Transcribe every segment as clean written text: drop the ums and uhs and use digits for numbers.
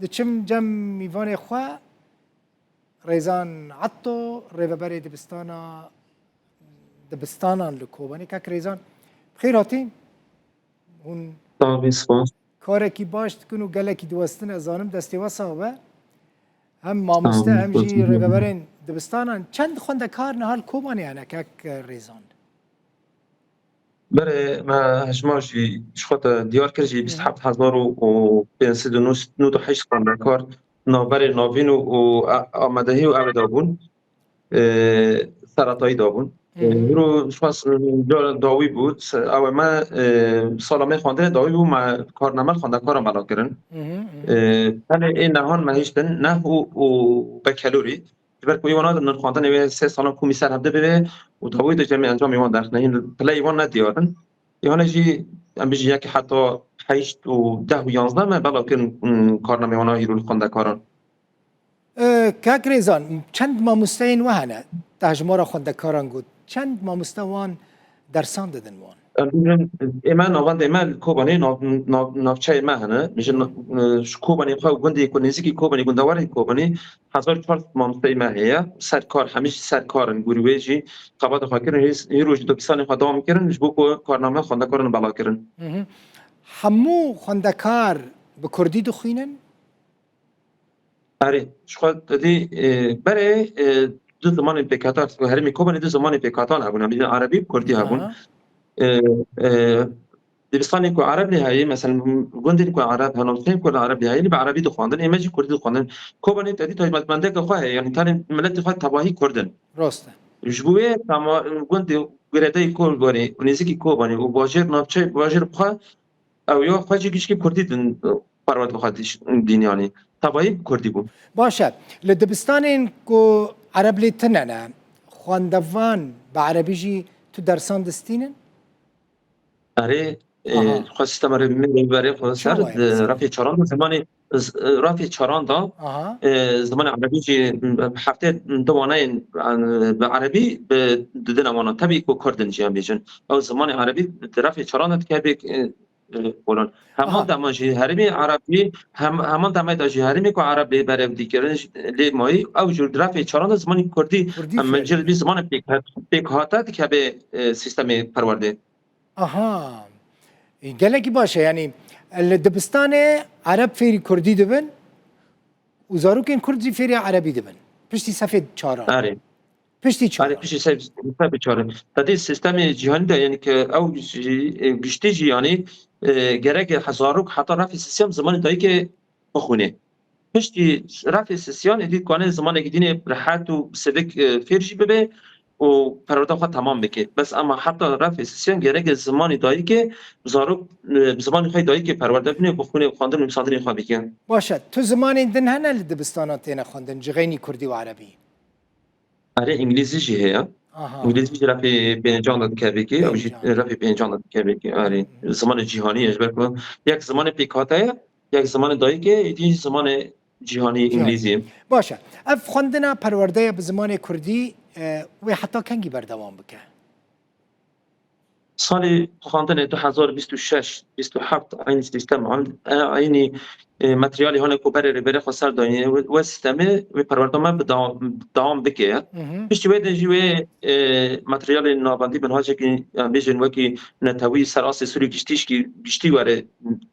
دچم جم میوان خوا ریزان عطو ریوبری دبستانا لکوبانی که ریزان بخیر هاتین اون کاری که باش کنو گله کی دوستن ازانم دستی واسه هم ماموسته هم جی ریوبرین دبستانا چند خونده کار نهال کوبانی انا که ریزان بله ما هشماجی شخوت دیار کردی 27598 خانه کار نابر نوین و آمدهی و آمدابون سرطایی دابون رو شخص داوی بود او ما سالمه خونده داوی بود ما کارنامه خونده کارم بنا کردن ولی این نهان ما هیچ نه و بکالوری بر کوی وانا در خواندن نوی 3 سال کمیسر هفته بره و داوی در جمعی انجام ایوان داخل این پلی ایوان ندیارن ایوان جی ام بیجی که حتی 8 و 10 و 11 ما بالا کن کارنامه وانا هیرو خونده کارن که ریزان چند ما مستعین وهنه تهجمارا خونده کاران گود چند ما مستوان درسان دادن وان ایمان آوند ایمان کوبانی نافچه ما هنه میشه کوبانی خواهد گندی کنیزی کوبانی گندواری کوبانی 1400 مامسته ما هیا سرکار همیشه سرکارن گرویجی قبض خواهد کردن هی روز دوکسانی خواهد دام کردن مش بو کارنامه خونده کارن بالا کردن همو خونده کار به کردی دخوینن آره شخص دادی برای دو زمان پیکاتان هرمی کوبانی دو زمان پیکاتان هبون میشه عربی کردی هبون دبستانی که عرب نهایی مثلا گندی که عرب هنوزی که عرب نهایی به عربی دخواندن ایمجی کردی دخواندن کوبانی تدی توی مطمئنه که خواهی یعنی تاری ملت خواهد تباهی کردن راسته جبوه تمام گندی گردای کول باری و نزدیکی کوبانی و باجر نافچه باجر بخواه او یا خواهی کیش که کردی دن پروات بخوادش دینیانی تباهی کردی بود باشه لدبستان که عرب لیتنه خواندوان به عربی جی تو درسان دستینن آره خواست تمر میبره خواست رفیع چران زمانی رفیع چران دا زمان عربی جی هفته دوانه به عربی به ددن امانه تبی کو کردن جیان بیشن او زمان عربی رفیع چران که بی بولن همان دماجی هرمی عربی همان دمای داجی هرمی کو عربی بره دیگرن لی مای او جور رفیع چران زمانی کردی منجل بی زمان پیک هاتاد که به سیستم پرورده گله کی باشه یعنی الدبستان عرب فيري كردي دبن وزارو كان كردي فيري عربي دبن پشتی سفید چهارم آره پشتی چهارم آره پشتی سفید چهارم تدی سیستم جهانی ده یعنی که او گشتی جهانی گرگ هزارو حتی رفع سیستم زمانی دایی که بخونه پشتی رفع سیستم ادید کنه زمانی که دینه راحت و سبک فیرشی ببه و پرورده خود تمام بکه بس اما حتی رفع سیستم گرگ زمانی دایی که زارو زمانی خواهی دایی که پرورده بینه بخونه و خواندن و مساندن خواه بکن باشه تو زمانی دن هنه لدبستانات تینه خواندن جغینی کردی و عربی آره انگلیسی جی هیا انگلیسی جی رفع پنجان داد که بکی او جی رفع پنجان داد که بکی آره زمان جهانی اجبر کنم یک زمان پیکاته یک زمان دایی که ایدی زمان جهانی انگلیسی باشه اف خواندن پرورده به زمان کردی و حتی کنگی بردوام بکه سال خواندن 2026 27 این سیستم اینی متریالی هونه کو بره خسر دانی و سیستم و پروردم به دوام بکه پشت وید جوی متریال نابندی بنهاج که بیشن وکی نتوی سراس سوری گشتیش کی گشتی وره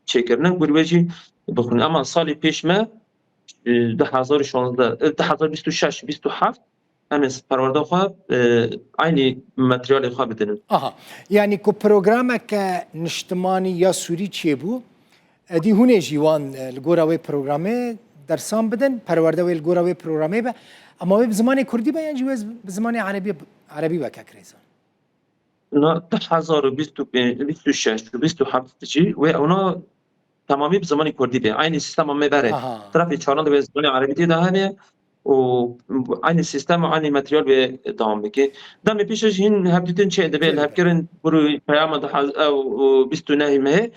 چکرنن گرویجی بخون اما سال پیش ما 2016 2026 27 امس پرورده خواه اینی متریال خواه بدنن یعنی که پروگرامه که نشتمانی یا سوری چی بو دی هونه جیوان لگوراوی پروگرامه درسان بدن پرورده وی لگوراوی پروگرامه با اما وی بزمان کردی با یعنی بزمان عربی با که کریزان نه 2026 و 27 جی و اونا تمامی بزمان کردی به این سیستم هم میبره طرف چهاران به زمان عربی دیده همه و این سیستم و این متریال به دوام بکه دم پیشش این هبدیتن چه دبل هب کردن برو پیام او 29 مه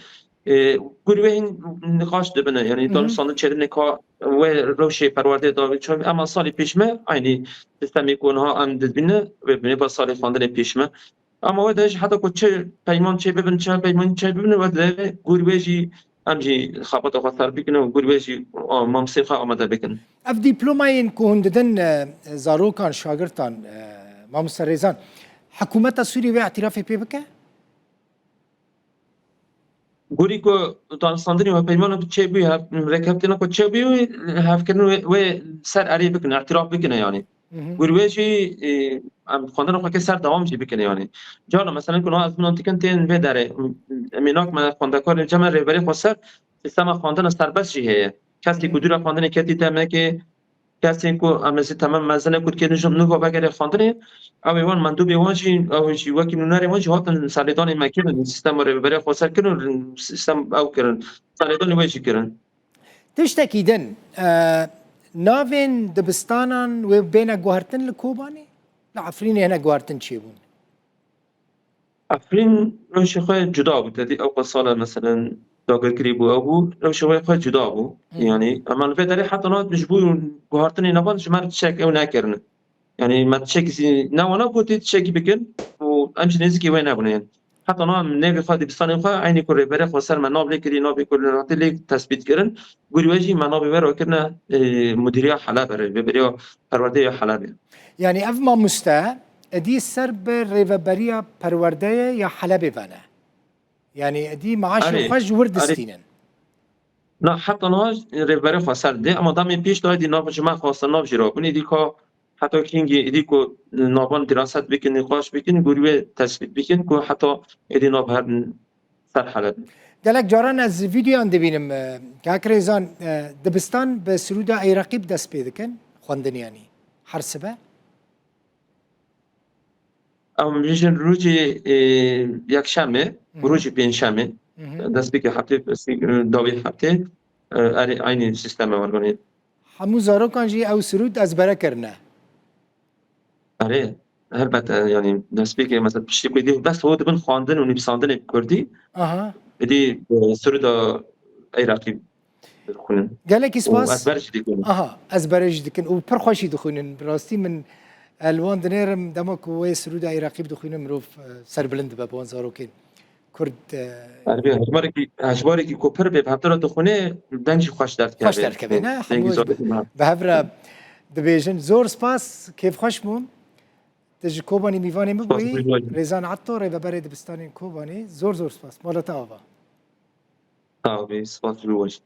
گروه این نقاش دبنه یعنی دانستان چه نکا و روش پرورده داوی چون اما سال پیش مه این سیستم میکنه ها ام دبنه و بنی با سال خواندن پیش مه اما ودش حتی کو چه پیمان چه ببین چه پیمان چه ببین و گروه جی امجی خبرت خاطر بکنه و گروهی مامسه خا آماده بکن. اف دیپلماین که هنددن زاروکان شاگردان مامۆستا ڕێزان حکوومەتە سووری وێ اعترافی پێ بکە؟ گوری که دانستاندنی و پیمان چه بی رکبتنا که چه بی هف کردن و سر عری بکنه اعتراف بکنه یعنی گروهی ام خواندن خواهد که سر دوام چی بکنه یعنی جانا مثلا کنه از من تکن تین به داره امیناک من خواندکار جمع رهبری خواستر سیستم خواندن سربست چیه کسی که دور خواندن کتی تمه که کسی که امروزی تمام مزنه کود که نشون نگاه بگیره خواندنی اویوان مندوبی وانشی اویشی وکی نوناری وانشی هاتن سالیدان مکیدن سیستم رو برای خواستر کردن سیستم او کردن سالیدان وانشی کردن. تشتکی دن ناوین دبستانان و بین گوهرتن لکوبانی؟ لعفرین هنا گوهرتن چی بون؟ عفرین روش خواهد جدا بود. دی او سال مثلا داگر کری بو او بو روش خواهد جدا بود. یعنی اما البته داری حتی نه مجبور گوهرتنی نبود شما چک او نکردن. یعنی ما چکی نه بودی چکی بکن و امش نزدیکی وی نبونه. حتی نه نبی خواهد دبستانی خواهد عینی کره بره خواستر من نابلی کری نابی کلی ناتی لیک تثبیت کردن. گروهی من نابی بره وکرنا مدیریت حلبه ببری پرورده حلبه. یعنی اف مامۆستا ادی سر به ریوبریا پرورده یا حلبه وانه. یعنی ادی معاش خوش وردستینن. نه حتی نه ریوبری خواستر ده اما دامی پیش دادی نابج ما خواستر نابجی را کنی دی که حتی کینگی ادی کو نابان دراست بکن نقاش بکن گروه تثبیت بکن که حتی ادی ناب هر سر حلب. گلک جاران از ویدیو آن دبینم که اکریزان دبستان به سرود عراقی دست پیدا کن خواندنیانی هر سبه. میشن روزی یک شنبه روزی پنجشنبه دست بگی هفته داوی هفته عینی سیستم ورگانی. همو زاروکان جی او سرود از برا کرنه. آره البته یعنی دست بگی مثلا پشتی بدی بس هو دبن خواندن و نویساندن کردی. بدی سرود عراقی بخونن. گلک اسپاس. از برش دیگه. از برش دیگه و پرخوشی دخونن راستی من الوان دنیرم دماغ و سرود عراقی دخونم روف سربلند به بان زاروکین. کرد عربی هجباری که کوپر به هفتاد دخونه دنجی خوش درد کرده. خوش درد کرده نه هموش به هفته دبیجن زور سپاس کیف خوش مون تجی کوبانی میوانی مبوی ریزان عطور و برای دبستانی کوبانی زور سپاس مالتا آوا. سپاس روش.